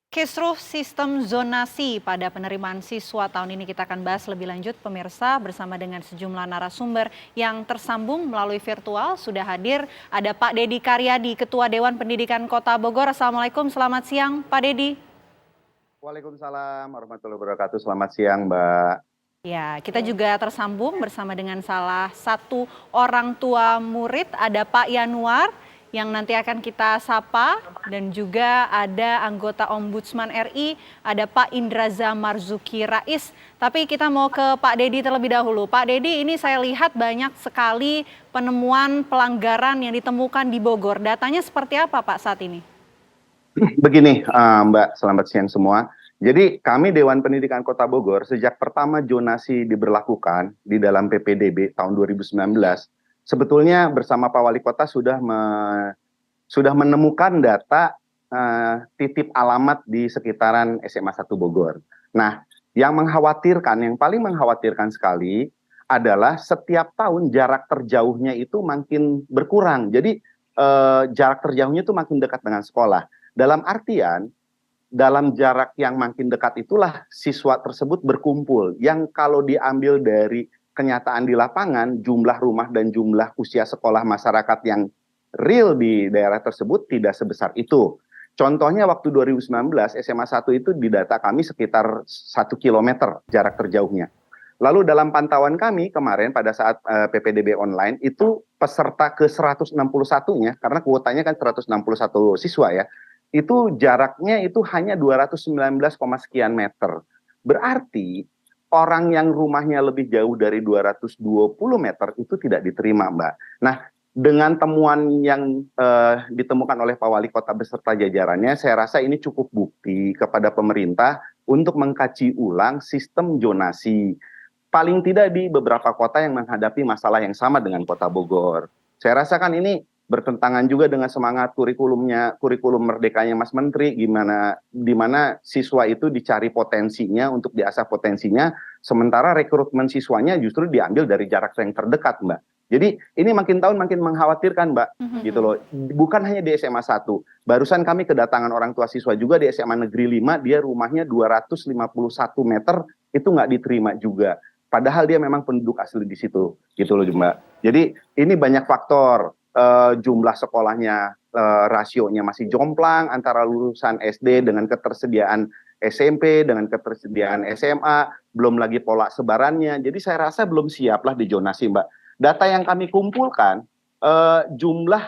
Kisruh sistem zonasi pada penerimaan siswa tahun ini kita akan bahas lebih lanjut pemirsa bersama dengan sejumlah narasumber yang tersambung melalui virtual. Sudah hadir ada Pak Dedi Karyadi, Ketua Dewan Pendidikan Kota Bogor. Assalamualaikum, selamat siang Pak Dedi. Waalaikumsalam warahmatullahi wabarakatuh. Selamat siang, Mbak. Ya, kita juga tersambung bersama dengan salah satu orang tua murid, ada Pak Yanuar yang nanti akan kita sapa, dan juga ada anggota Ombudsman RI, ada Pak Indraza Marzuki Rais. Tapi kita mau ke Pak Dedi terlebih dahulu. Pak Dedi, ini saya lihat banyak sekali penemuan pelanggaran yang ditemukan di Bogor. Datanya seperti apa Pak saat ini? Begini, Mbak, selamat siang semua. Jadi kami Dewan Pendidikan Kota Bogor sejak pertama zonasi diberlakukan di dalam PPDB tahun 2019, sebetulnya bersama Pak Wali Kota sudah menemukan data titip alamat di sekitaran SMA 1 Bogor. Nah, yang paling mengkhawatirkan sekali adalah setiap tahun jarak terjauhnya itu makin berkurang. Jadi jarak terjauhnya itu makin dekat dengan sekolah. Dalam artian, dalam jarak yang makin dekat itulah siswa tersebut berkumpul. Yang kalau diambil dari kenyataan di lapangan, jumlah rumah dan jumlah usia sekolah masyarakat yang real di daerah tersebut tidak sebesar itu. Contohnya waktu 2019 SMA 1 itu di data kami sekitar 1 kilometer jarak terjauhnya. Lalu dalam pantauan kami kemarin pada saat PPDB online itu peserta ke 161-nya, karena kuotanya kan 161 siswa ya, itu jaraknya itu hanya 219, sekian meter. Berarti orang yang rumahnya lebih jauh dari 220 meter itu tidak diterima, Mbak. Nah, dengan temuan yang ditemukan oleh Pak Wali Kota beserta jajarannya, saya rasa ini cukup bukti kepada pemerintah untuk mengkaji ulang sistem zonasi. Paling tidak di beberapa kota yang menghadapi masalah yang sama dengan Kota Bogor. Saya rasa kan ini bertentangan juga dengan semangat kurikulum merdekanya Mas Menteri, di mana siswa itu dicari potensinya untuk diasah potensinya, sementara rekrutmen siswanya justru diambil dari jarak yang terdekat, Mbak. Jadi ini makin tahun makin mengkhawatirkan, Mbak, gitu loh. Bukan hanya di SMA 1. Barusan kami kedatangan orang tua siswa juga di SMA Negeri 5, dia rumahnya 251 meter, itu nggak diterima juga. Padahal dia memang penduduk asli di situ, gitu loh, Mbak. Jadi ini banyak faktor. Jumlah sekolahnya rasionya masih jomplang antara lulusan SD dengan ketersediaan SMP dengan ketersediaan SMA, belum lagi pola sebarannya. Jadi saya rasa belum siap lah di zonasi, Mbak. Data yang kami kumpulkan, jumlah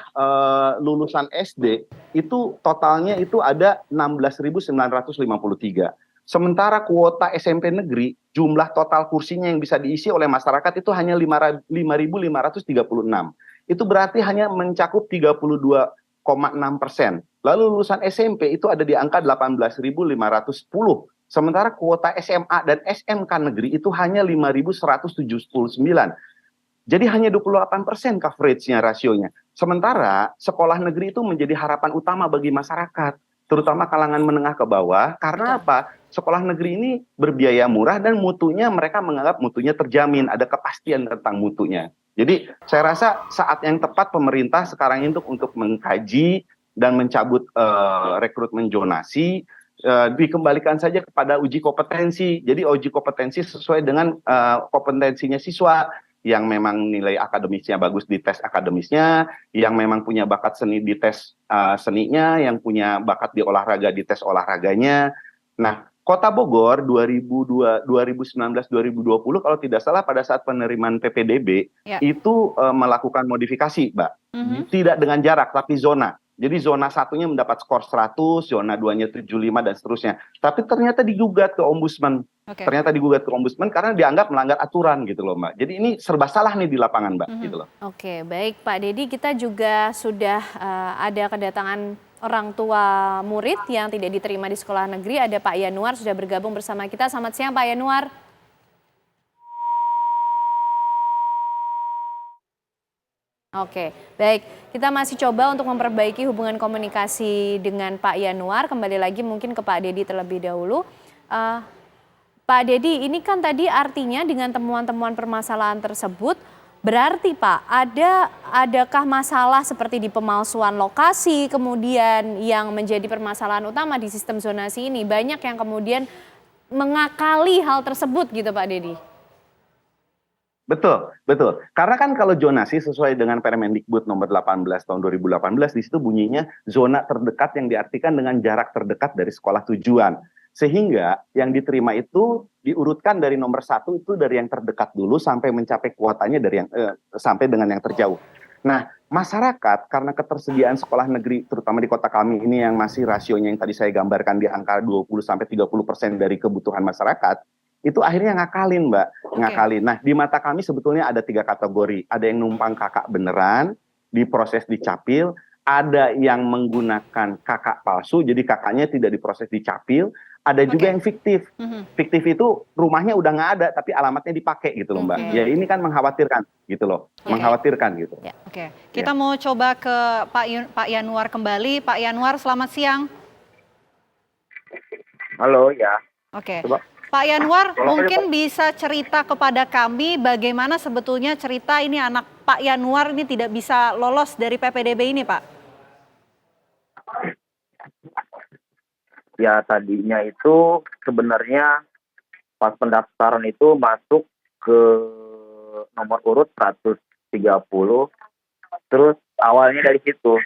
lulusan SD itu totalnya itu ada 16.953. Sementara kuota SMP negeri, jumlah total kursinya yang bisa diisi oleh masyarakat itu hanya 5.536. Itu berarti hanya mencakup 32,6%. Lalu lulusan SMP itu ada di angka 18.510. Sementara kuota SMA dan SMK negeri itu hanya 5.179. Jadi hanya 28% coverage-nya, rasionya. Sementara sekolah negeri itu menjadi harapan utama bagi masyarakat, terutama kalangan menengah ke bawah. Karena apa? Sekolah negeri ini berbiaya murah dan mutunya mereka menganggap mutunya terjamin, ada kepastian tentang mutunya. Jadi saya rasa saat yang tepat pemerintah sekarang ini untuk mengkaji dan mencabut rekrutmen zonasi, dikembalikan saja kepada uji kompetensi. Jadi uji kompetensi sesuai dengan kompetensinya siswa, yang memang nilai akademisnya bagus di tes akademisnya, yang memang punya bakat seni di tes seninya, yang punya bakat di olahraga di tes olahraganya. Nah, Kota Bogor 2019-2020 kalau tidak salah pada saat penerimaan PPDB itu melakukan modifikasi, Mbak. Tidak dengan jarak tapi zona. Jadi zona satunya mendapat skor 100, zona 2-nya 75 dan seterusnya. Tapi ternyata digugat ke Ombudsman. Karena dianggap melanggar aturan gitu loh, Mbak. Jadi ini serba salah nih di lapangan, Mbak, gitu loh. Oke, baik Pak Dedi, kita juga sudah ada kedatangan orang tua murid yang tidak diterima di sekolah negeri. Ada Pak Yanuar sudah bergabung bersama kita. Selamat siang Pak Yanuar. Oke, baik. Kita masih coba untuk memperbaiki hubungan komunikasi dengan Pak Yanuar. Kembali lagi mungkin ke Pak Dedi terlebih dahulu. Pak Dedi, ini kan tadi artinya dengan temuan-temuan permasalahan tersebut, Berarti Pak, adakah masalah seperti di pemalsuan lokasi, kemudian yang menjadi permasalahan utama di sistem zonasi ini? Banyak yang kemudian mengakali hal tersebut gitu Pak Dedi. Betul, betul. Karena kan kalau zonasi sesuai dengan Permendikbud nomor 18 tahun 2018, di situ bunyinya zona terdekat yang diartikan dengan jarak terdekat dari sekolah tujuan. Sehingga yang diterima itu diurutkan dari nomor 1 itu dari yang terdekat dulu sampai mencapai kuotanya dari yang sampai dengan yang terjauh. Nah, masyarakat karena ketersediaan sekolah negeri terutama di kota kami ini yang masih rasionya yang tadi saya gambarkan di angka 20 sampai 30% dari kebutuhan masyarakat, itu akhirnya ngakalin, Mbak. Ngakalin. Nah, di mata kami sebetulnya ada 3 kategori. Ada yang numpang kakak beneran, diproses di capil. Ada yang menggunakan kakak palsu, jadi kakaknya tidak diproses di capil. Ada juga yang fiktif. Fiktif itu rumahnya udah nggak ada, tapi alamatnya dipakai gitu loh, Mbak. Ya ini kan mengkhawatirkan gitu loh. Mengkhawatirkan gitu. Oke, kita mau coba ke Pak Yanuar kembali. Pak Yanuar, selamat siang. Halo, ya. Oke. Coba. Pak Yanuar, mungkin bisa cerita kepada kami bagaimana sebetulnya cerita ini anak Pak Yanuar ini tidak bisa lolos dari PPDB ini, Pak? Ya, tadinya itu sebenarnya pas pendaftaran itu masuk ke nomor urut 130. Terus awalnya dari situ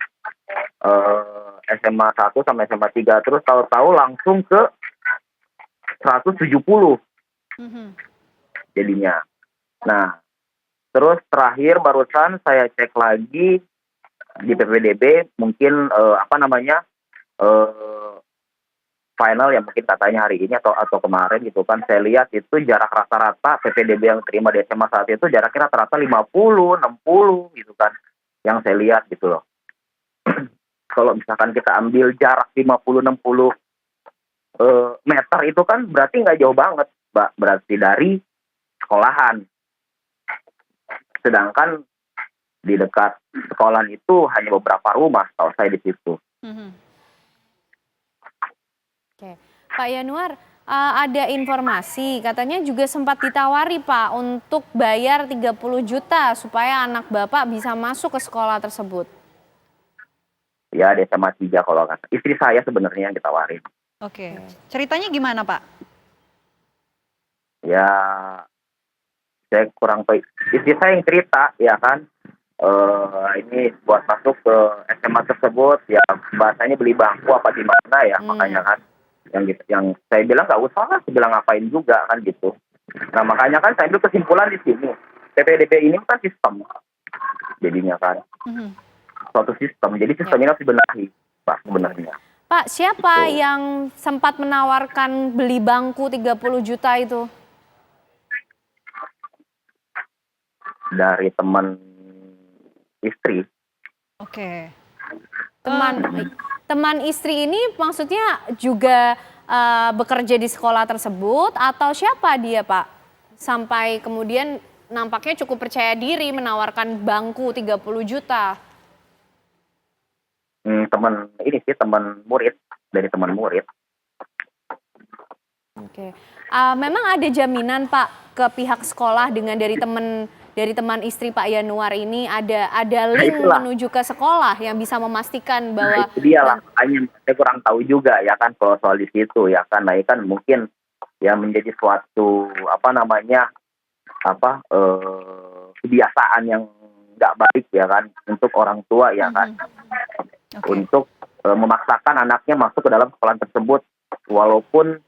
SMA 1 sampai SMA 3. Terus tahu-tahu langsung ke 170 jadinya. Nah, terus terakhir barusan saya cek lagi di PPDB mungkin final ya mungkin katanya hari ini atau kemarin gitu kan, saya lihat itu jarak rata-rata PPDB yang terima di SMA saat itu jaraknya rata-rata 50, 60 gitu kan, yang saya lihat gitu loh. Kalau misalkan kita ambil jarak 50-60 meter itu kan berarti nggak jauh banget, Mbak. Berarti dari sekolahan. Sedangkan di dekat sekolahan itu hanya beberapa rumah, tahu saya di situ. Oke, Pak Yanuar, ada informasi katanya juga sempat ditawari Pak untuk bayar 30 juta supaya anak Bapak bisa masuk ke sekolah tersebut. Ya, di SMA 3 kalau nggak salah. Istri saya sebenarnya yang ditawarin. Oke, ceritanya gimana Pak? Ya, saya kurang tahu. Istri saya yang cerita, ya kan. Ini buat masuk ke SMA tersebut, ya bahasanya beli bangku apa gimana ya, makanya kan. Yang saya bilang nggak usah lah, saya bilang ngapain juga kan gitu. Nah makanya kan saya ambil kesimpulan di sini. PPDB ini kan sistem, jadinya kan. Suatu sistem, jadi sistem ini harus dibenahi, Pak, sebenarnya. Pak, siapa yang sempat menawarkan beli bangku 30 juta itu? Dari teman istri. Oke. Teman istri ini maksudnya juga bekerja di sekolah tersebut atau siapa dia Pak? Sampai kemudian nampaknya cukup percaya diri menawarkan bangku 30 juta. Teman murid, dari teman murid. Oke. Memang ada jaminan Pak ke pihak sekolah dengan dari teman istri Pak Yanuar ini ada link menuju ke sekolah yang bisa memastikan bahwa itu dia lah, hanya saya kurang tahu juga ya kan kalau soal di situ ya kan. Nah, ini kan mungkin ya menjadi suatu kebiasaan yang nggak baik ya kan untuk orang tua ya kan. Untuk memaksakan anaknya masuk ke dalam sekolah tersebut walaupun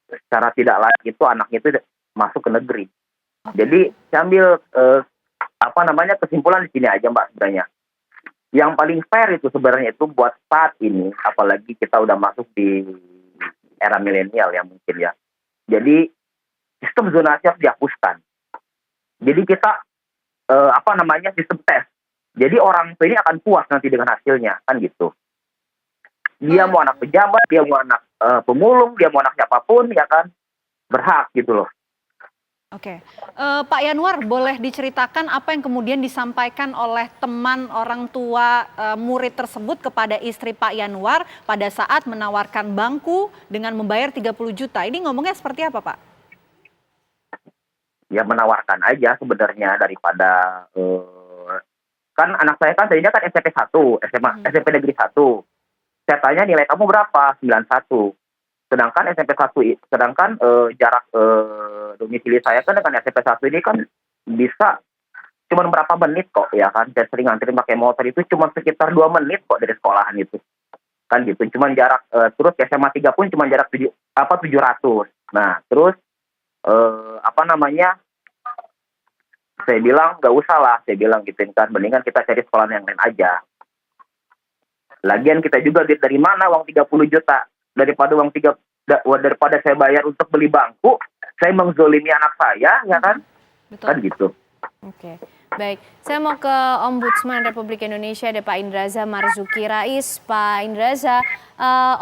secara tidak layak itu anaknya itu masuk ke negeri. Jadi saya ambil kesimpulan di sini aja Mbak sebenarnya. Yang paling fair itu sebenarnya itu buat saat ini, apalagi kita udah masuk di era milenial ya mungkin ya. Jadi sistem zonasi harus dihapuskan. Jadi kita sistem tes. Jadi orang tua ini akan puas nanti dengan hasilnya kan gitu. Dia mau anak pejabat, dia mau anak pemulung, dia mau anak siapapun ya kan berhak gitu loh. Oke, Pak Yanuar boleh diceritakan apa yang kemudian disampaikan oleh teman orang tua murid tersebut kepada istri Pak Yanuar pada saat menawarkan bangku dengan membayar 30 juta. Ini ngomongnya seperti apa Pak? ya menawarkan aja sebenarnya daripada kan anak saya kan tadinya kan SMP 1, SMP Negeri 1. Saya tanya nilai kamu berapa? 91. Sedangkan SMP 1 sedangkan jarak domisili saya kan dengan SMP 1 ini kan bisa cuma berapa menit kok ya kan. Saya sering nganterin pakai motor itu cuma sekitar 2 menit kok dari sekolahan itu. Kan gitu. Cuman jarak terus ke SMA 3 pun cuma jarak 700. Nah, terus apa namanya? Saya bilang nggak usah lah, saya bilang gitu kan, mendingan kita cari sekolah yang lain aja. Lagian kita juga duit dari mana uang 30 juta daripada saya bayar untuk beli bangku, saya mengzolimi anak saya, ya kan? Betul. Kan gitu. Oke, baik. Saya mau ke Ombudsman Republik Indonesia, ada Pak Indraza Marzuki Rais. Pak Indraza,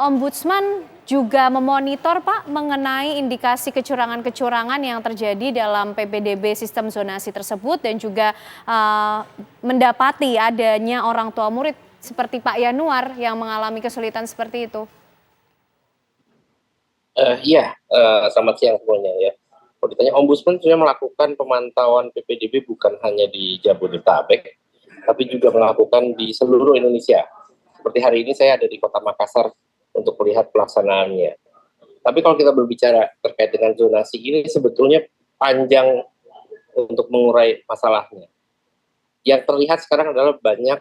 Ombudsman juga memonitor Pak mengenai indikasi kecurangan-kecurangan yang terjadi dalam PPDB sistem zonasi tersebut dan juga mendapati adanya orang tua murid seperti Pak Yanuar yang mengalami kesulitan seperti itu. Iya, selamat siang semuanya ya. Kalau ditanya, Ombudsman sudah melakukan pemantauan PPDB bukan hanya di Jabodetabek, tapi juga melakukan di seluruh Indonesia. Seperti hari ini saya ada di Kota Makassar untuk melihat pelaksanaannya. Tapi kalau kita berbicara terkait dengan zonasi ini sebetulnya panjang untuk mengurai masalahnya. Yang terlihat sekarang adalah banyak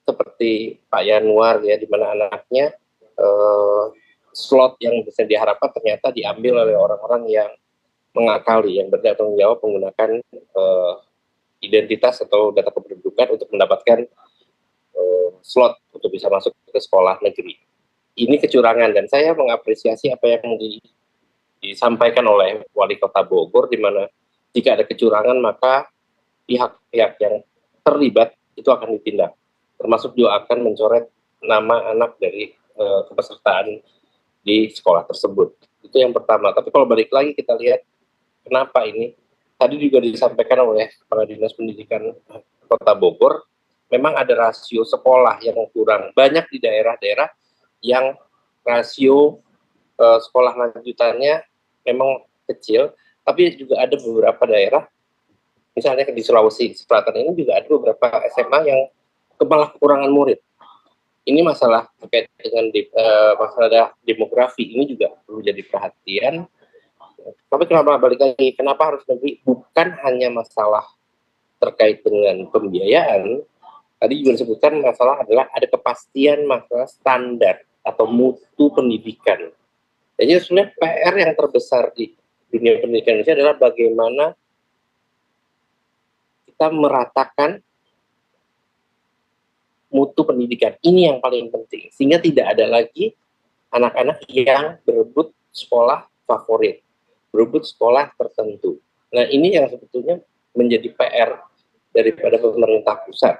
seperti Pak Yanuar ya, di mana anaknya slot yang bisa diharapkan ternyata diambil oleh orang-orang yang mengakali, yang bertanggung jawab menggunakan identitas atau data kependudukan untuk mendapatkan slot untuk bisa masuk ke sekolah negeri. Ini kecurangan dan saya mengapresiasi apa yang disampaikan oleh Wali Kota Bogor, di mana jika ada kecurangan maka pihak-pihak yang terlibat itu akan ditindak, termasuk juga akan mencoret nama anak dari kepesertaan di sekolah tersebut. Itu yang pertama. Tapi kalau balik lagi kita lihat kenapa ini, tadi juga disampaikan oleh Kepala Dinas Pendidikan Kota Bogor, memang ada rasio sekolah yang kurang. Banyak di daerah-daerah yang rasio sekolah lanjutannya memang kecil, tapi juga ada beberapa daerah, misalnya di Sulawesi Selatan ini juga ada beberapa SMA yang malah kekurangan murid. Ini masalah terkait dengan masalah demografi ini juga perlu jadi perhatian. Tapi kenapa balik lagi, kenapa harus negeri? Bukan hanya masalah terkait dengan pembiayaan, tadi juga disebutkan masalah adalah ada kepastian masalah standar atau mutu pendidikan. Jadi sebenarnya PR yang terbesar di dunia pendidikan Indonesia adalah bagaimana kita meratakan mutu pendidikan. Ini yang paling penting, sehingga tidak ada lagi anak-anak yang berebut sekolah favorit, berebut sekolah tertentu. Nah, ini yang sebetulnya menjadi PR daripada pemerintah pusat.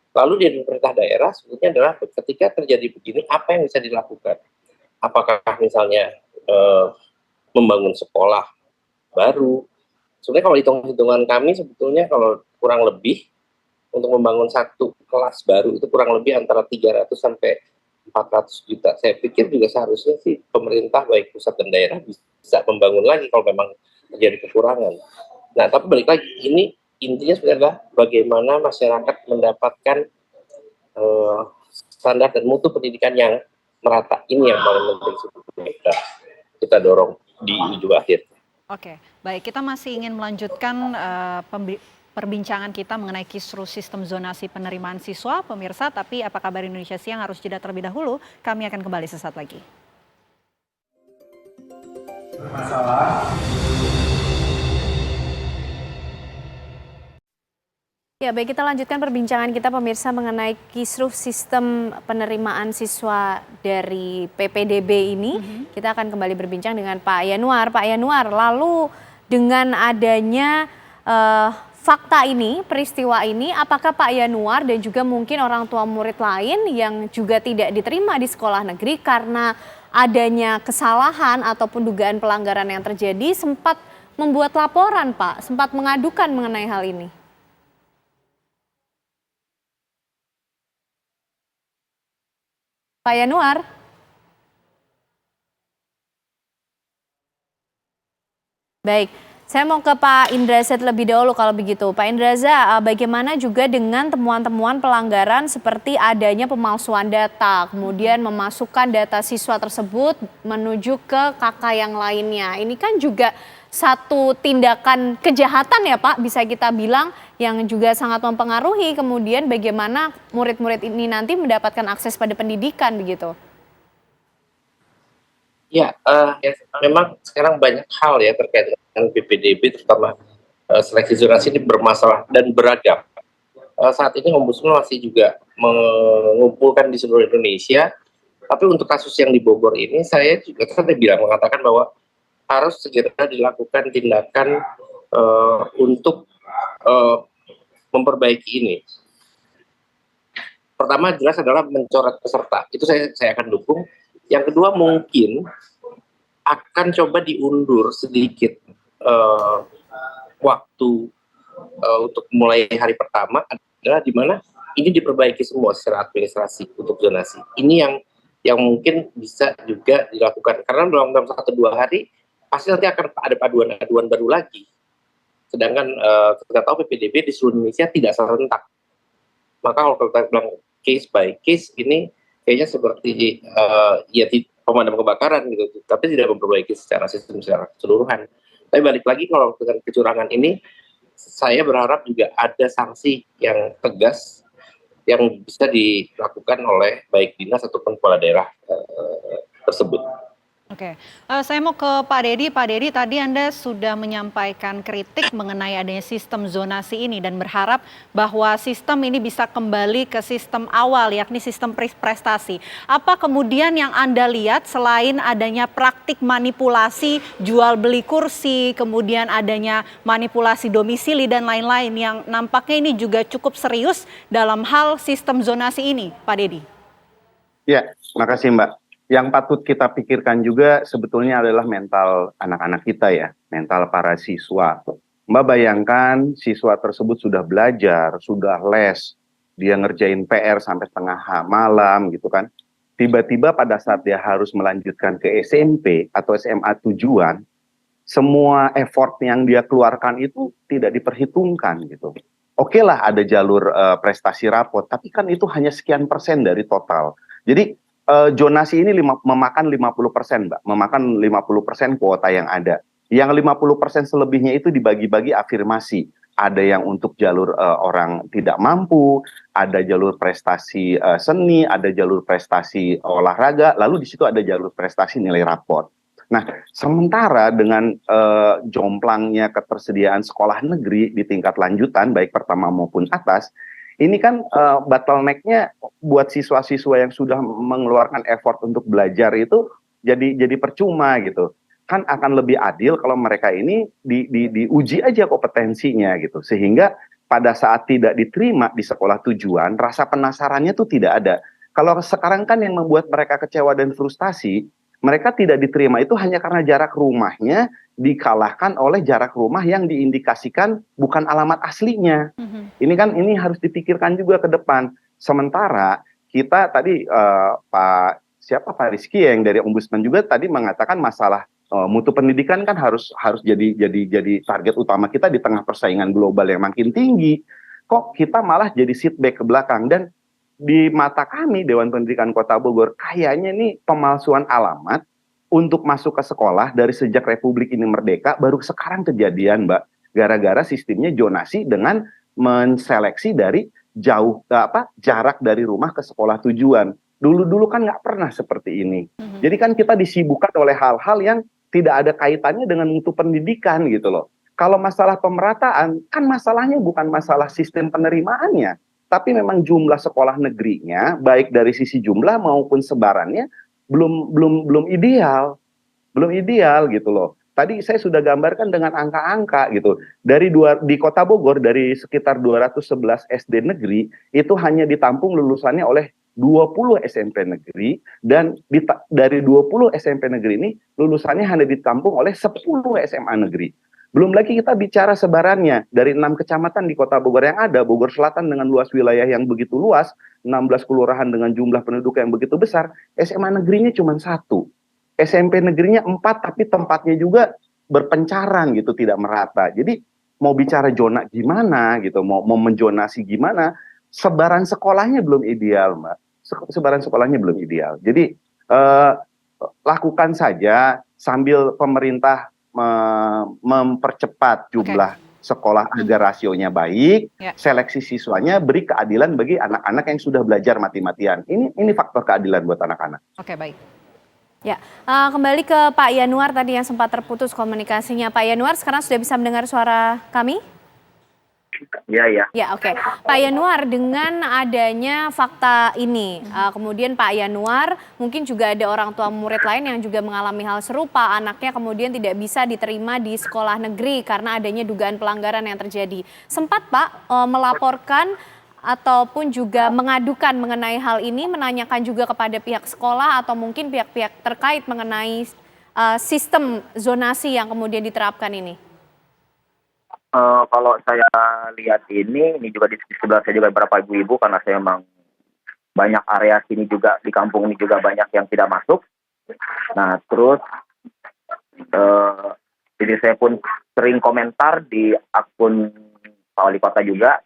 Lalu di pemerintah daerah sebetulnya adalah ketika terjadi begini, apa yang bisa dilakukan? Apakah misalnya membangun sekolah baru? Sebenarnya kalau hitung-hitungan kami sebetulnya kalau kurang lebih untuk membangun satu kelas baru itu kurang lebih antara 300 sampai 400 juta. Saya pikir juga seharusnya sih pemerintah baik pusat dan daerah bisa membangun lagi kalau memang terjadi kekurangan. Nah, tapi balik lagi, ini intinya sebenarnya adalah bagaimana masyarakat mendapatkan standar dan mutu pendidikan yang merata. Ini yang paling penting sebetulnya kita dorong di ujung akhir. Oke, baik, kita masih ingin melanjutkan perbincangan kita mengenai kisru sistem zonasi penerimaan siswa, pemirsa. Tapi apa kabar Indonesia Siang harus jeda terlebih dahulu. Kami akan kembali sesaat lagi. Bermasalah. Ya, baik, kita lanjutkan perbincangan kita pemirsa mengenai kisruh sistem penerimaan siswa dari PPDB ini. Kita akan kembali berbincang dengan Pak Yanuar. Pak Yanuar, lalu dengan adanya fakta ini, peristiwa ini, apakah Pak Yanuar dan juga mungkin orang tua murid lain yang juga tidak diterima di sekolah negeri karena adanya kesalahan ataupun dugaan pelanggaran yang terjadi sempat membuat laporan, Pak, sempat mengadukan mengenai hal ini? Pak Yanuar. Baik, Saya mau ke Pak Indraza terlebih dahulu kalau begitu. Pak Indraza, bagaimana juga dengan temuan-temuan pelanggaran seperti adanya pemalsuan data, kemudian memasukkan data siswa tersebut menuju ke kakak yang lainnya. Ini kan juga satu tindakan kejahatan ya Pak, bisa kita bilang, yang juga sangat mempengaruhi kemudian bagaimana murid-murid ini nanti mendapatkan akses pada pendidikan begitu. Ya, memang sekarang banyak hal ya terkait dengan PPDB, terutama seleksi zonasi ini bermasalah dan beragam. Saat ini Ombudsman masih juga mengumpulkan di seluruh Indonesia, tapi untuk kasus yang di Bogor ini saya juga mengatakan bahwa harus segera dilakukan tindakan untuk memperbaiki ini. Pertama jelas adalah mencoret peserta, itu saya akan dukung. Yang kedua mungkin akan coba diundur sedikit waktu untuk mulai hari pertama adalah di mana ini diperbaiki semua secara administrasi untuk zonasi. Ini yang mungkin bisa juga dilakukan karena dalam 1-2 hari pasti nanti akan ada aduan baru lagi. Sedangkan kita tahu PPDB di seluruh Indonesia tidak serentak. Maka kalau kita bilang case by case ini kayaknya seperti pemadam kebakaran gitu, tapi tidak memperbaiki secara sistem secara keseluruhan. Tapi balik lagi kalau dengan kecurangan ini, saya berharap juga ada sanksi yang tegas yang bisa dilakukan oleh baik dinas ataupun kepala daerah tersebut. Oke, saya mau ke Pak Dedi. Pak Dedi, tadi Anda sudah menyampaikan kritik mengenai adanya sistem zonasi ini dan berharap bahwa sistem ini bisa kembali ke sistem awal, yakni sistem prestasi. Apa kemudian yang Anda lihat selain adanya praktik manipulasi jual beli kursi, kemudian adanya manipulasi domisili dan lain-lain yang nampaknya ini juga cukup serius dalam hal sistem zonasi ini, Pak Dedi? Ya, makasih Mbak. Yang patut kita pikirkan juga sebetulnya adalah mental anak-anak kita ya, mental para siswa. Mbak bayangkan siswa tersebut sudah belajar, sudah les, dia ngerjain PR sampai tengah malam gitu kan. Tiba-tiba pada saat dia harus melanjutkan ke SMP atau SMA tujuan, semua effort yang dia keluarkan itu tidak diperhitungkan gitu. Oke lah ada jalur prestasi rapot, tapi kan itu hanya sekian persen dari total. Jadi zonasi ini memakan 50%, Mbak. Memakan 50% kuota yang ada. Yang 50% selebihnya itu dibagi-bagi afirmasi. Ada yang untuk jalur orang tidak mampu, ada jalur prestasi seni, ada jalur prestasi olahraga, lalu di situ ada jalur prestasi nilai raport. Nah, sementara dengan jomplangnya ketersediaan sekolah negeri di tingkat lanjutan, baik pertama maupun atas, ini kan bottleneck-nya buat siswa-siswa yang sudah mengeluarkan effort untuk belajar itu jadi percuma gitu. Kan akan lebih adil kalau mereka ini diuji aja kompetensinya gitu. Sehingga pada saat tidak diterima di sekolah tujuan, rasa penasarannya tuh tidak ada. Kalau sekarang kan yang membuat mereka kecewa dan frustasi, mereka tidak diterima itu hanya karena jarak rumahnya dikalahkan oleh jarak rumah yang diindikasikan bukan alamat aslinya. Ini harus dipikirkan juga ke depan. Sementara kita tadi Pak Rizky yang dari Ombudsman juga tadi mengatakan masalah mutu pendidikan kan harus jadi target utama kita di tengah persaingan global yang makin tinggi. Kok kita malah jadi sit back ke belakang? Dan di mata kami Dewan Pendidikan Kota Bogor kayaknya nih pemalsuan alamat untuk masuk ke sekolah dari sejak Republik ini merdeka baru sekarang kejadian, Mbak. Gara-gara sistemnya zonasi dengan menseleksi dari jarak dari rumah ke sekolah tujuan. Dulu kan nggak pernah seperti ini. Jadi kan kita disibukkan oleh hal-hal yang tidak ada kaitannya dengan mutu pendidikan gitu loh. Kalau masalah pemerataan kan masalahnya bukan masalah sistem penerimaannya, tapi memang jumlah sekolah negerinya baik dari sisi jumlah maupun sebarannya belum ideal gitu loh. Tadi saya sudah gambarkan dengan angka-angka gitu. Di Kota Bogor dari sekitar 211 SD negeri itu hanya ditampung lulusannya oleh 20 SMP negeri dan dari 20 SMP negeri ini lulusannya hanya ditampung oleh 10 SMA negeri. Belum lagi kita bicara sebarannya dari 6 kecamatan di Kota Bogor yang ada, Bogor Selatan dengan luas wilayah yang begitu luas, 16 kelurahan dengan jumlah penduduk yang begitu besar, SMA negerinya cuma 1. SMP negerinya 4 tapi tempatnya juga berpencaran gitu, tidak merata. Jadi mau bicara zona gimana gitu, mau menjonasi gimana, sebaran sekolahnya belum ideal, Mbak. Sebaran sekolahnya belum ideal. Jadi lakukan saja sambil pemerintah mempercepat jumlah sekolah agar rasionya baik, seleksi siswanya, beri keadilan bagi anak-anak yang sudah belajar mati-matian. Ini faktor keadilan buat anak-anak. Oke, baik. Ya, kembali ke Pak Yanuar tadi yang sempat terputus komunikasinya. Pak Yanuar sekarang sudah bisa mendengar suara kami? Ya. Ya, oke. Pak Yanuar, dengan adanya fakta ini, kemudian Pak Yanuar mungkin juga ada orang tua murid lain yang juga mengalami hal serupa, anaknya kemudian tidak bisa diterima di sekolah negeri karena adanya dugaan pelanggaran yang terjadi. Sempat Pak melaporkan ataupun juga mengadukan mengenai hal ini, menanyakan juga kepada pihak sekolah atau mungkin pihak-pihak terkait mengenai sistem zonasi yang kemudian diterapkan ini? Kalau saya lihat ini juga di sebelah saya juga beberapa ibu-ibu, karena saya memang banyak area sini juga, di kampung ini juga banyak yang tidak masuk. Nah terus jadi saya pun sering komentar di akun Pak Wali Kota juga,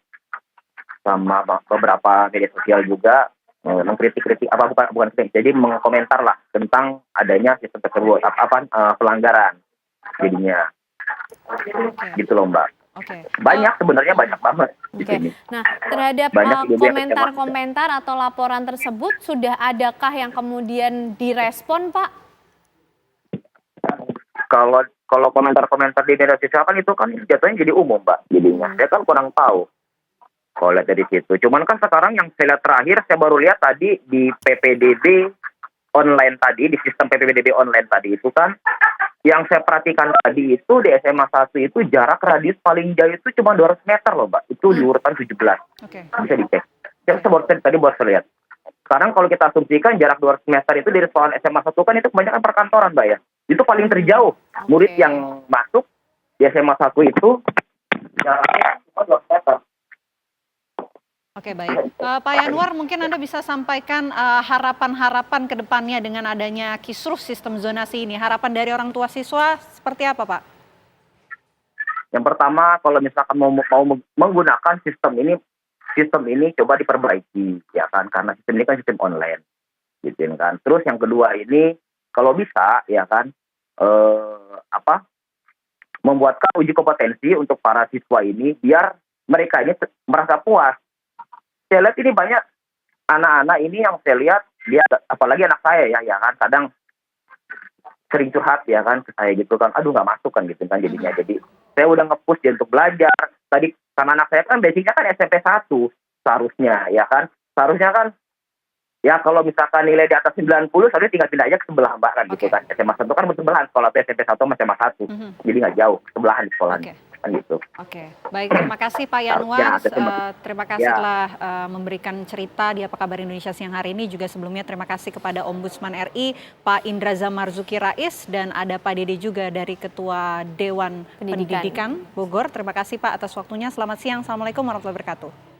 sama beberapa media sosial juga, mengkritik-kritik bukan kritik, jadi mengkomentar lah tentang adanya sistem tersebut, pelanggaran jadinya. Gitu loh Mbak. Banyak, sebenarnya banyak banget. Nah, terhadap komentar-komentar atau laporan tersebut, sudah adakah yang kemudian direspon Pak? Kalau komentar-komentar di media sosial kan itu kan jatuhnya jadi umum Mbak. Jadinya saya kan kurang tahu kalau lihat dari situ. Cuman kan sekarang yang saya lihat terakhir, saya baru lihat tadi di PPDB online tadi, di sistem PPDB online tadi itu kan, yang saya perhatikan tadi itu di SMA 1 itu jarak radius paling jauh itu cuma 200 meter loh Mbak. Itu di urutan 17. Bisa dicek. Tadi baru saya lihat. Sekarang kalau kita asumsikan jarak 200 meter itu dari sekolah SMA 1 kan itu kebanyakan perkantoran Mbak ya. Itu paling terjauh. Murid yang masuk di SMA 1 itu jaraknya cuma 200 meter. Oke, baik. Pak Yanuar, mungkin Anda bisa sampaikan harapan-harapan ke depannya dengan adanya kisruh sistem zonasi ini. Harapan dari orang tua siswa seperti apa, Pak? Yang pertama, kalau misalkan mau menggunakan sistem ini coba diperbaiki, ya kan? Karena sistem ini kan sistem online, gitu kan. Terus yang kedua ini, kalau bisa, ya kan, membuatkan uji kompetensi untuk para siswa ini, biar mereka ini merasa puas. Saya lihat ini banyak anak-anak ini yang saya lihat, dia apalagi anak saya ya kan, kadang sering curhat ya kan ke saya gitu kan, aduh nggak masuk kan gitu kan jadinya. Jadi saya udah nge-push dia untuk belajar. Tadi karena anak saya kan basicnya kan SMP 1 seharusnya ya kan. Seharusnya kan ya kalau misalkan nilai di atas 90 seharusnya tinggal pindah aja ke sebelah Mbak kan gitu kan. SMA 1 kan bersebelahan sekolah SMP 1 sama SMA 1. Jadi nggak jauh, sebelahan di sekolahnya. Kan gitu. Oke, baik, terima kasih Pak Yanuar. Terima kasih telah memberikan cerita di Apa Kabar Indonesia siang hari ini. Juga sebelumnya terima kasih kepada Ombudsman RI Pak Indra Zamarzuki Rais, dan ada Pak Dede juga dari Ketua Dewan Pendidikan Bogor. Terima kasih Pak atas waktunya. Selamat siang. Assalamualaikum warahmatullahi wabarakatuh.